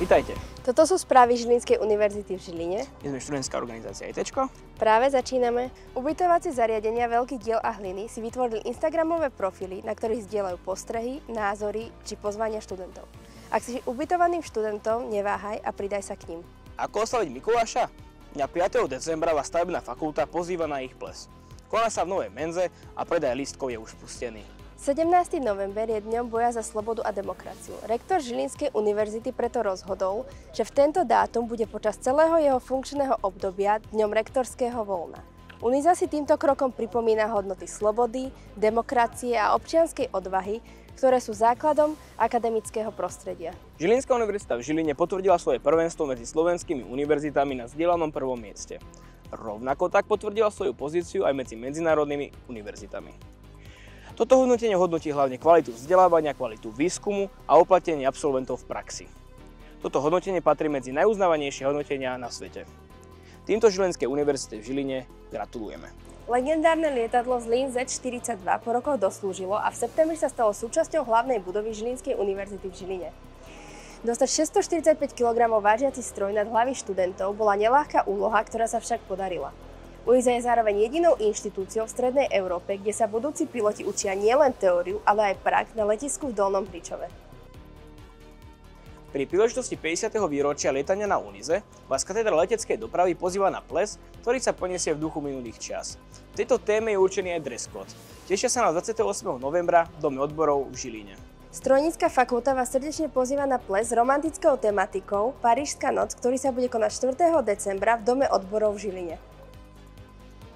Vitajte. Toto sú správy Žilinskej univerzity v Žiline. My sme študentská organizácia ITčko. Práve začíname. Ubytovacie zariadenia Veľký diel a Hliny si vytvorili instagramové profily, na ktorých zdieľajú postrehy, názory či pozvania študentov. Ak si ubytovaným študentom, neváhaj a pridaj sa k ním. Ako oslaviť Mikuláša? Dňa 5. decembra vás stavebná fakulta pozýva na ich ples. Koná sa v novej menze a predaj lístkov je už spustený. 17. november je dňom boja za slobodu a demokraciu. Rektor Žilinskej univerzity preto rozhodol, že v tento dátum bude počas celého jeho funkčného obdobia dňom rektorského voľna. Uniza si týmto krokom pripomína hodnoty slobody, demokracie a občianskej odvahy, ktoré sú základom akademického prostredia. Žilinská univerzita v Žiline potvrdila svoje prvenstvo medzi slovenskými univerzitami na zdieľanom prvom mieste. Rovnako tak potvrdila svoju pozíciu aj medzi medzinárodnými univerzitami. Toto hodnotenie hodnotí hlavne kvalitu vzdelávania, kvalitu výskumu a uplatnenie absolventov v praxi. Toto hodnotenie patrí medzi najuznávanejšie hodnotenia na svete. Týmto Žilinskej univerzite v Žiline gratulujeme. Legendárne lietadlo Zlín Z-42 po rokoch doslúžilo a v septembri sa stalo súčasťou hlavnej budovy Žilinskej univerzity v Žiline. Dostať 645 kg vážiaci stroj nad hlavy študentov bola neľahká úloha, ktorá sa však podarila. UNIZA je zároveň jedinou inštitúciou v strednej Európe, kde sa budúci piloti učia nielen teóriu, ale aj prax na letisku v Dolnom Hričove. Pri príležitosti 50. výročia lietania na UNIZE vás katedra leteckej dopravy pozýva na ples, ktorý sa poniesie v duchu minulých čias. V tejto téme je určený aj dress code. Tešia sa na 28. novembra v Dome odborov v Žiline. Strojnícka fakulta vás srdečne pozýva na ples s romantickou tematikou Parížska noc, ktorý sa bude konať 4. decembra v Dome odborov v Žiline.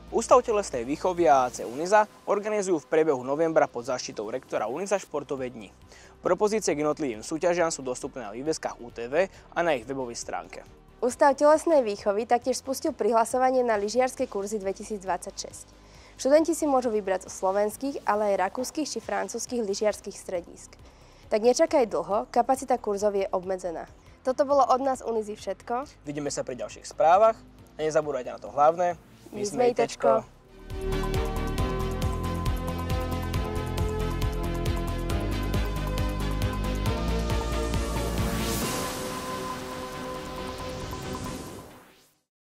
Ústav telesnej výchovy a AC UNIZA organizujú v priebehu novembra pod záštitou rektora UNIZA športové dni. Propozície k jednotlivým súťažiam sú dostupné na výveskách UTV a na ich webovej stránke. Ústav telesnej výchovy taktiež spustil prihlasovanie na lyžiarske kurzy 2026. Študenti si môžu vybrať zo slovenských, ale aj rakúskych či francúzskych lyžiarskych stredísk. Tak nečakaj dlho, kapacita kurzov je obmedzená. Toto bolo od nás UNIZY všetko. Vidíme sa pri ďalších správach a nezabúdajte na to hlavné. My sme ITčko.